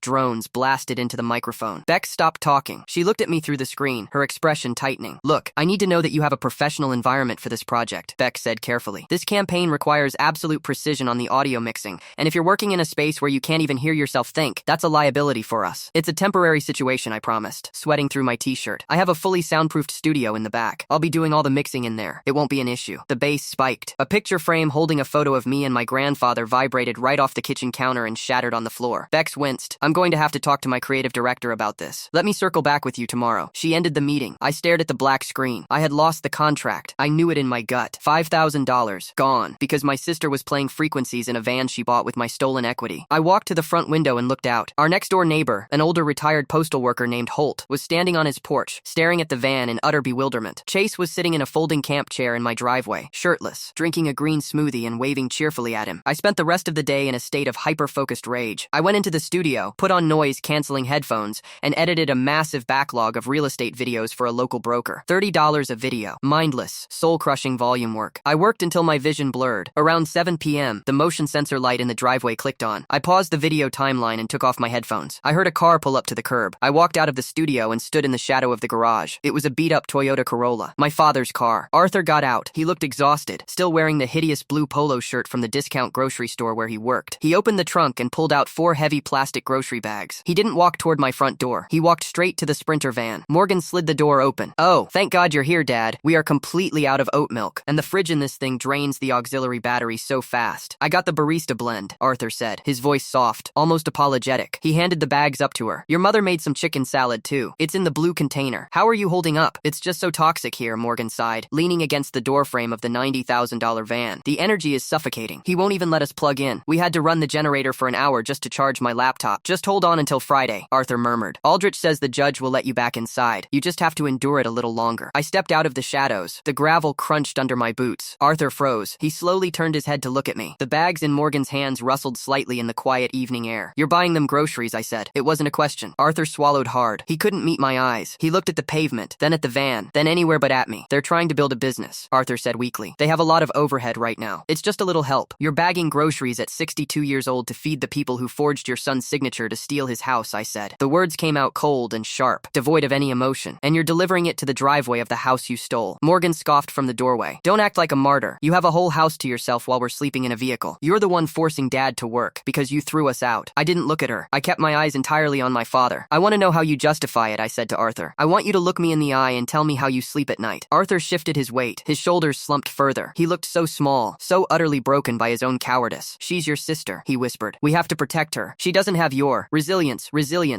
S1: drones blasted into the microphone. Beck stopped talking. She looked at me through the screen, her expression tightening. Look, I need to know that you have a professional environment for this project, Beck said carefully. This campaign requires absolute precision on the audio mixing, and if you're working in a space where you can't even hear yourself think, that's a liability for us. It's a temporary situation, I promised, sweating through my t-shirt. I have a fully soundproofed studio in the back. I'll be doing all the mixing in there. It won't be an issue. The bass spiked. A picture frame holding a photo of me and my grandfather vibrated right off the kitchen counter and shattered on the floor. Bex winced. I'm going to have to talk to my creative director about this. Let me circle back with you tomorrow. She ended the meeting. I stared at the black screen. I had lost the contract. I knew it in my gut. $5,000. Gone. Because my sister was playing frequencies in a van she bought with my stolen equity. I walked to the front window and looked out. Our next door neighbor, an older retired postal worker named Holt, was standing on his porch, staring at the van in utter bewilderment. Chase was sitting in a folding camp chair in my driveway, shirtless, drinking a green smoothie and waving cheerfully at him. I spent the rest of the day in a state of hyper-focused rage. I went into the studio, put on noise-canceling headphones, and edited a massive backlog of real estate videos for a local broker. $30 a video. Mindless, soul-crushing volume work. I worked until my vision blurred. Around 7 p.m., the motion sensor light in the driveway clicked on. I paused the video timeline and took off my headphones. I heard a car pull up to the curb. I walked out of the studio and stood in the shadow of the garage. It was a beat-up Toyota Corolla, my father's car. Arthur got out. He looked exhausted, still wearing the hideous blue polo shirt from the discount grocery store where he worked. He opened the trunk and pulled out 4 heavy plastic grocery bags. He didn't walk toward my front door. He walked straight to the Sprinter van. Morgan slid the door open. Oh, thank God you're here, Dad. We are completely out of oat milk, and the fridge in this thing drains the auxiliary battery so fast. I got the barista blend, Arthur said, his voice soft, almost apologetic. He handed the bags up to her. Your mother made some chicken salad too. It's in the blue container. How are you holding up? It's just so toxic here, Morgan sighed, leaning against the doorframe of the $90,000 van. The energy is suffocating. He won't even let us plug in. We had to run the generator for an hour just to charge my laptop. Just hold on until Friday, Arthur murmured. Aldrich says the judge will let you back inside. You just have to endure it a little longer. I stepped out of the shadows. The gravel crunched under my boots. Arthur froze. He slowly turned his head to look at me. The bags in Morgan's hands rustled slightly in the quiet evening air. You're buying them groceries, I said. It wasn't a question. Arthur swallowed hard. He couldn't meet my eyes. He looked at the pavement, then at the van, then anywhere but at me. They're trying to build a business, Arthur said weakly. They have a lot of overhead right now. It's just a little help. You're bagging groceries at 62 years old to feed the people who forged your son's signature to steal his house, I said. The words came out cold and sharp, devoid of any emotion. And you're delivering it to the driveway of the house you stole. Morgan scoffed from the doorway. Don't act like a martyr. You have a whole house to yourself while we're sleeping in a vehicle. You're the one forcing Dad to work because you threw us out. I didn't look at her. I kept my eyes entirely on my father. I want to know how you justify it, I said to Arthur. I want you to look me in the eye and tell me how you sleep at night. Arthur shifted his weight. His shoulders slumped further. He looked so small, so utterly broken by his own cowardice. She's your sister, he whispered. We have to protect her. She doesn't have your resilience,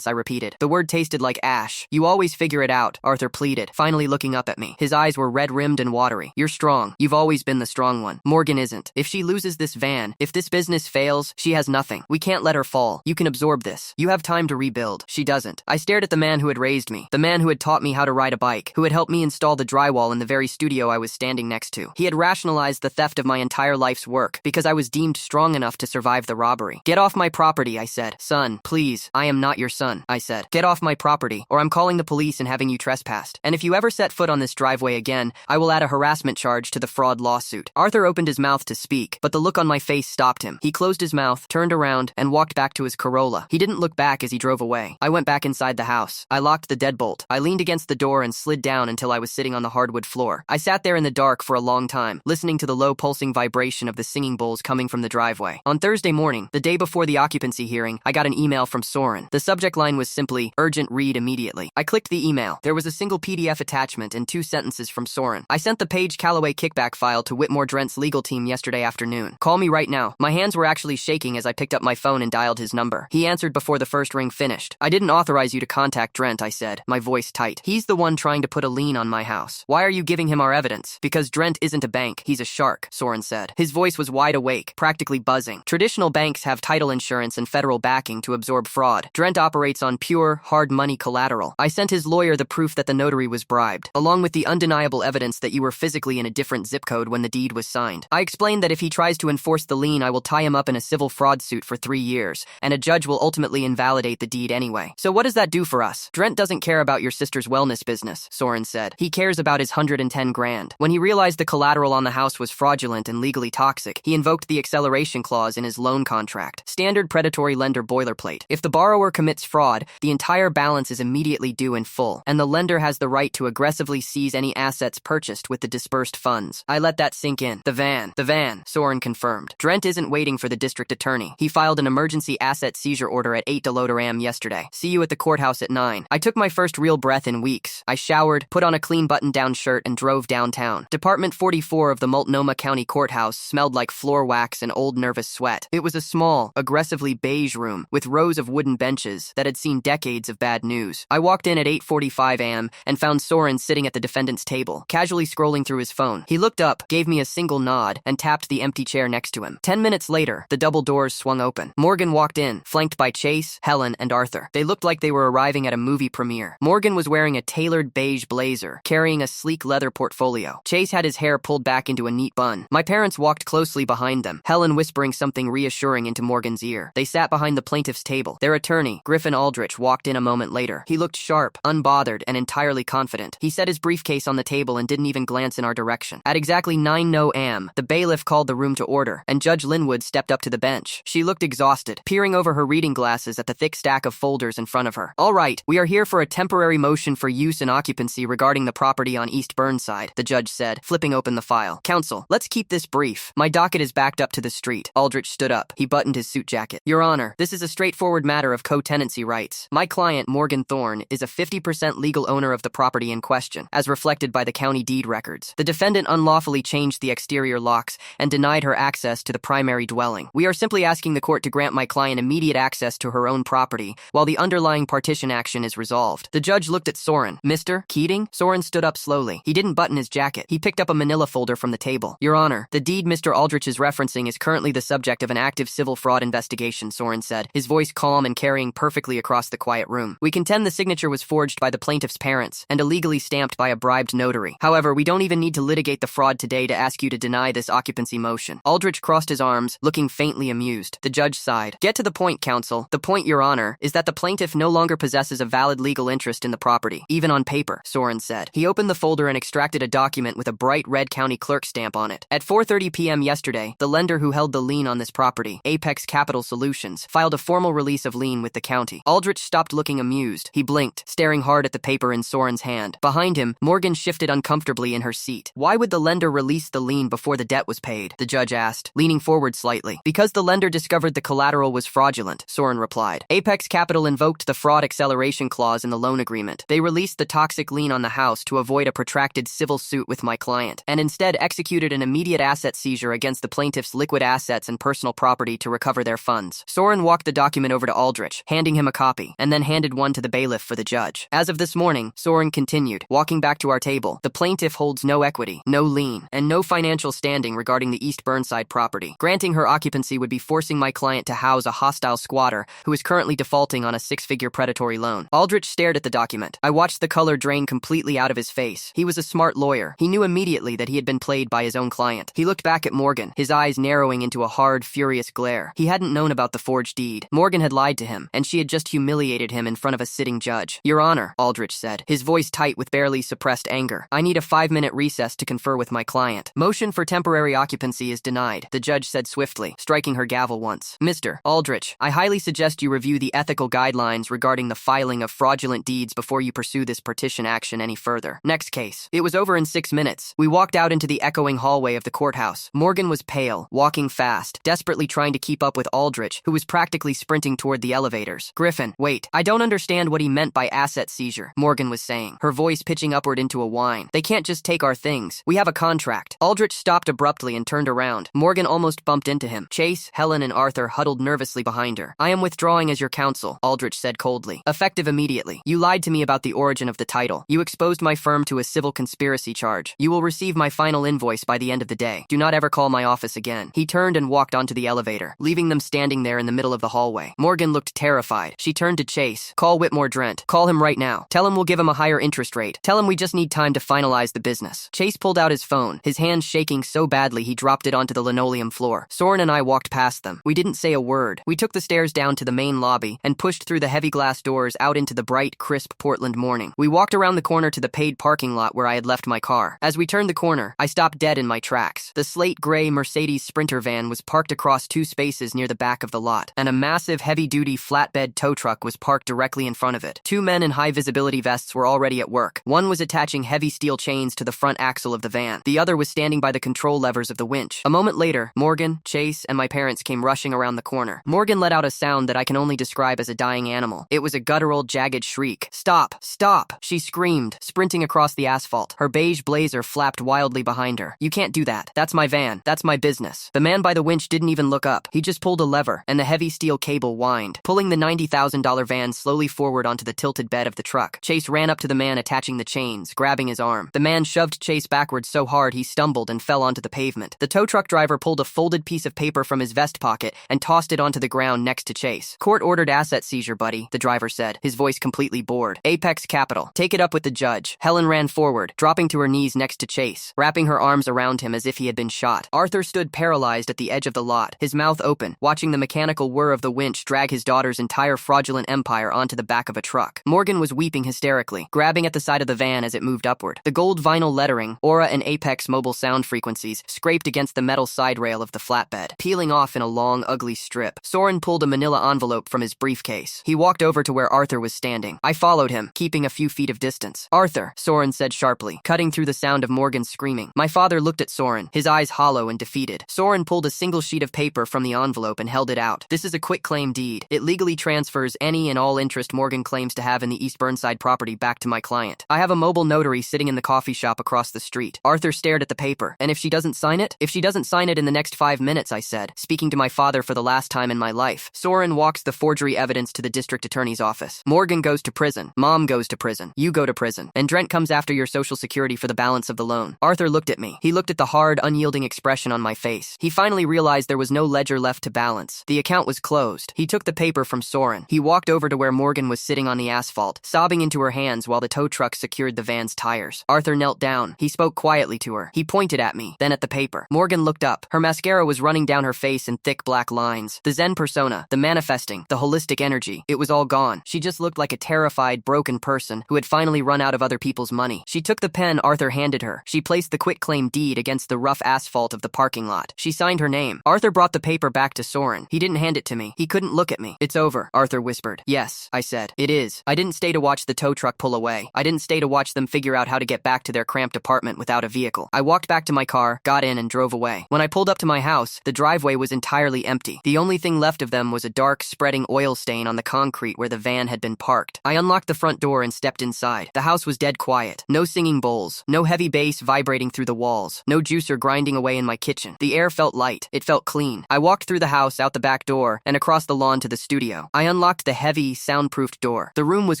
S1: I repeated. The word tasted like ash. You always figure it out, Arthur pleaded, finally looking up at me. His eyes were red-rimmed and watery. You're strong. You've always been the strong one. Morgan isn't. If she loses this van, if this business fails, she has nothing. We can't let her fall. You can absorb this. You have time to rebuild. She doesn't. I stared at the man who had raised me, the man who had taught me how to ride a bike, who had helped me install the drywall in the very studio I was standing next to. He had rationalized the theft of my entire life's work because I was deemed strong enough to survive the robbery. Get off my property, I said. Son, please. I am not your son, I said. Get off my property, or I'm calling the police and having you trespassed. And if you ever set foot on this driveway again, I will add a harassment charge to the fraud lawsuit. Arthur opened his mouth to speak, but the look on my face stopped him. He closed his mouth, turned around, and walked back to his Corolla. He didn't look back as he drove away. I went back inside the house. I locked the deadbolt. I leaned against the door and slid down until I was sitting on the hardwood floor. I sat there in the dark for a long time, listening to the low pulsing vibration of the singing bowls coming from the driveway. On Thursday morning, the day before the occupancy hearing, I got an email from Soren. The subject line was simply, urgent, read immediately. I clicked the email. There was a single PDF attachment and 2 sentences from Soren. I sent the Paige Calloway kickback file to Whitmore Drent's legal team yesterday afternoon. Call me right now. My hands were actually shaking as I picked up my phone and dialed his number. He answered before the first ring finished. I didn't authorize you to contact Drent, I said, my voice tight. He's the one trying to put a lien on my house. Why are you giving him our evidence? Because Drent isn't a bank. He's a shark, Soren said. His voice was wide awake, practically buzzing. Traditional banks have title insurance and federal backing to absorb fraud. Drent operates on pure, hard money collateral. I sent his lawyer the proof that the notary was bribed, along with the undeniable evidence that you were physically in a different zip code when the deed was signed. I explained that if he tries to enforce the lien, I will tie him up in a civil fraud suit for 3 years, and a judge will ultimately invalidate the deed anyway. So what does that do for us? Drent doesn't care about your sister's wellness business, Soren said. He cares about his 110 grand. When he realized the collateral on the house house was fraudulent and legally toxic, he invoked the acceleration clause in his loan contract. Standard predatory lender boilerplate. If the borrower commits fraud, the entire balance is immediately due in full, and the lender has the right to aggressively seize any assets purchased with the dispersed funds. I let that sink in. The van, Soren confirmed. Drent isn't waiting for the district attorney. He filed an emergency asset seizure order at 8 am yesterday. See you at the courthouse at 9. I took my first real breath in weeks. I showered, put on a clean button-down shirt, and drove downtown. Department 44 of the Multnomah County Courthouse smelled like floor wax and old nervous sweat. It was a small, aggressively beige room with rows of wooden benches that had seen decades of bad news. I walked in at 8:45 a.m. and found Soren sitting at the defendant's table, casually scrolling through his phone. He looked up, gave me a single nod, and tapped the empty chair next to him. 10 minutes later, the double doors swung open. Morgan walked in, flanked by Chase, Helen, and Arthur. They looked like they were arriving at a movie premiere. Morgan was wearing a tailored beige blazer, carrying a sleek leather portfolio. Chase had his hair pulled back into a neat bun. My parents walked closely behind them, Helen whispering something reassuring into Morgan's ear. They sat behind the plaintiff's table. Their attorney, Griffin Aldrich, walked in a moment later. He looked sharp, unbothered, and entirely confident. He set his briefcase on the table and didn't even glance in our direction. At exactly 9 a.m., the bailiff called the room to order, and Judge Linwood stepped up to the bench. She looked exhausted, peering over her reading glasses at the thick stack of folders in front of her. All right, we are here for a temporary motion for use and occupancy regarding the property on East Burnside, the judge said, flipping open the file. Counsel, let's keep this brief. My docket is backed up to the street. Aldrich stood up. He buttoned his suit jacket. Your Honor, this is a straightforward matter of co-tenancy rights. My client, Morgan Thorne, is a 50% legal owner of the property in question, as reflected by the county deed records. The defendant unlawfully changed the exterior locks and denied her access to the primary dwelling. We are simply asking the court to grant my client immediate access to her own property while the underlying partition action is resolved. The judge looked at Soren. Mr. Keating? Soren stood up slowly. He didn't button his jacket. He picked up a manila folder from the table. Your Honor, the deed Mr. Aldrich is referencing is currently the subject of an active civil fraud investigation, Soren said, his voice calm and carrying perfectly across the quiet room. We contend the signature was forged by the plaintiff's parents and illegally stamped by a bribed notary. However, we don't even need to litigate the fraud today to ask you to deny this occupancy motion. Aldrich crossed his arms, looking faintly amused. The judge sighed. Get to the point, counsel. The point, Your Honor, is that the plaintiff no longer possesses a valid legal interest in the property, even on paper, Soren said. He opened the folder and extracted a document with a bright red county clerk stamp on it. At 4:30 p.m. yesterday, the lender who held the lien on this property, Apex Capital Solutions, filed a formal release of lien with the county. Aldrich stopped looking amused. He blinked, staring hard at the paper in Soren's hand. Behind him, Morgan shifted uncomfortably in her seat. Why would the lender release the lien before the debt was paid? The judge asked, leaning forward slightly. Because the lender discovered the collateral was fraudulent, Soren replied. Apex Capital invoked the fraud acceleration clause in the loan agreement. They released the toxic lien on the house to avoid a protracted civil suit with my client, and instead executed an immediate asset seizure against the plaintiff's liquid assets and personal property to recover their funds. Soren walked the document over to Aldrich, handing him a copy, and then handed one to the bailiff for the judge. As of this morning, Soren continued, walking back to our table, the plaintiff holds no equity, no lien, and no financial standing regarding the East Burnside property. Granting her occupancy would be forcing my client to house a hostile squatter who is currently defaulting on a six-figure predatory loan. Aldrich stared at the document. I watched the color drain completely out of his face. He was a smart lawyer. He knew immediately that he had been played by his own client. He looked back at Morgan, his eyes narrowing into a hard, furious glare. He hadn't known about the forged deed. Morgan had lied to him, and she had just humiliated him in front of a sitting judge. Your Honor, Aldrich said, his voice tight with barely suppressed anger. I need a 5-minute recess to confer with my client. Motion for temporary occupancy is denied, the judge said swiftly, striking her gavel once. Mr. Aldrich, I highly suggest you review the ethical guidelines regarding the filing of fraudulent deeds before you pursue this partition action any further. Next case. It was over in 6 minutes. We walked out into the echoing hallway of the courthouse. Morgan was pale, walking fast, desperately trying to keep up with Aldrich, who was practically sprinting toward the elevators. Griffin, wait, I don't understand what he meant by asset seizure, Morgan was saying, her voice pitching upward into a whine. They can't just take our things. We have a contract. Aldrich stopped abruptly and turned around. Morgan almost bumped into him. Chase, Helen, and Arthur huddled nervously behind her. I am withdrawing as your counsel, Aldrich said coldly. Effective immediately. You lied to me about the origin of the title. You exposed my firm to a civil conspiracy charge. You will receive my final invoice by the end of the day. Do not ever call my office again. He turned and walked onto the elevator, leaving them standing there in the middle of the hallway. Morgan looked terrified. She turned to Chase. Call Whitmore Drent. Call him right now. Tell him we'll give him a higher interest rate. Tell him we just need time to finalize the business. Chase pulled out his phone, his hands shaking so badly he dropped it onto the linoleum floor. Soren and I walked past them. We didn't say a word. We took the stairs down to the main lobby and pushed through the heavy glass doors out into the bright, crisp Portland morning. We walked around the corner to the paid parking lot where I had left my car. As we turned the corner, I stopped dead in my tracks. The slate gray Mercedes Sprinter van was parked across 2 spaces near the back of the lot, and a massive heavy-duty flatbed tow truck was parked directly in front of it. 2 men in high-visibility vests were already at work. One was attaching heavy steel chains to the front axle of the van. The other was standing by the control levers of the winch. A moment later, Morgan, Chase, and my parents came rushing around the corner. Morgan let out a sound that I can only describe as a dying animal. It was a guttural, jagged shriek. "Stop! Stop!" she screamed, sprinting across the asphalt. Her beige blazer flapped wildly behind her. "You can't do that. That's my van. That's my business." The man by the winch didn't even look up. He just pulled a lever, and the heavy steel cable whined, pulling the $90,000 van slowly forward onto the tilted bed of the truck. Chase ran up to the man attaching the chains, grabbing his arm. The man shoved Chase backwards so hard he stumbled and fell onto the pavement. The tow truck driver pulled a folded piece of paper from his vest pocket and tossed it onto the ground next to Chase. "Court-ordered asset seizure, buddy," the driver said, his voice completely bored. "Apex Capital. Take it up with the judge." Helen ran forward, dropping to her knees next to Chase, wrapping her arms around him as if he had been shot. Arthur stood paralyzed at the edge of the lot, his mouth open, watching the mechanical whir of the winch drag his daughter's entire fraudulent empire onto the back of a truck. Morgan was weeping hysterically, grabbing at the side of the van as it moved upward. The gold vinyl lettering, Aura and Apex mobile sound frequencies, scraped against the metal side rail of the flatbed, peeling off in a long, ugly strip. Soren pulled a manila envelope from his briefcase. He walked over to where Arthur was standing. I followed him, keeping a few feet of distance. "Arthur," Soren said sharply, cutting through the sound of Morgan's screaming. My father looked at Soren, his eyes hollow and defeated. Soren pulled a single sheet of paper from the envelope and held it out. "This is a quitclaim deed. It legally transfers any and all interest Morgan claims to have in the East Burnside property back to my client. I have a mobile notary sitting in the coffee shop across the street." Arthur stared at the paper. "And if she doesn't sign it?" "If she doesn't sign it in the next 5 minutes," I said, speaking to my father for the last time in my life. Soren walks the forgery evidence to the district attorney's office. Morgan goes to prison. Mom goes to prison. You go to prison. And Drent comes after your Social Security for the balance of the loan. Arthur looked at me. He looked at the hard, unyielding expression on my face. He finally realized there was no ledger left to balance. The account was closed. He took the paper from Soren. He walked over to where Morgan was sitting on the asphalt, sobbing into her hands while the tow truck secured the van's tires. Arthur knelt down. He spoke quietly to her. He pointed at me, then at the paper. Morgan looked up. Her mascara was running down her face in thick black lines. The Zen persona, the manifesting, the holistic energy, it was all gone. She just looked like a terrified, broken person who had finally run out of other people's money. She took the pen Arthur handed her. She placed the quitclaim deed against the rough asphalt of the parking lot. She signed her name. Arthur brought the paper back to Soren. He didn't hand it to me. He couldn't look at me. "It's over," Arthur whispered. "Yes," I said. "It is." I didn't stay to watch the tow truck pull away. I didn't stay to watch them figure out how to get back to their cramped apartment without a vehicle. I walked back to my car, got in, and drove away. When I pulled up to my house, the driveway was entirely empty. The only thing left of them was a dark, spreading oil stain on the concrete where the van had been parked. I unlocked the front door and stepped inside. The house was dead quiet. No singing bowls. No heavy bass vibrating through the walls. No juicer grinding away in my kitchen. The air felt light. It felt clean. I walked through the house, out the back door, and across the lawn to the studio. I unlocked the heavy, soundproofed door. The room was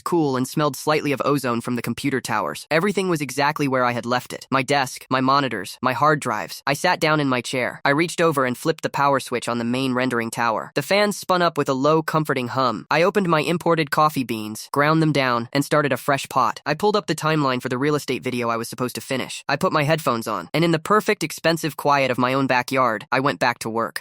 S1: cool and smelled slightly of ozone from the computer towers. Everything was exactly where I had left it. My desk, my monitors, my hard drives. I sat down in my chair. I reached over and flipped the power switch on the main rendering tower. The fan spun up with a low, comforting hum. I opened my imported coffee beans, ground them down, and started a fresh pot. I pulled up the timeline for the real estate video I was supposed to finish. I put my headphones on, and in the perfect, expensive quiet of my own backyard, I went back to work.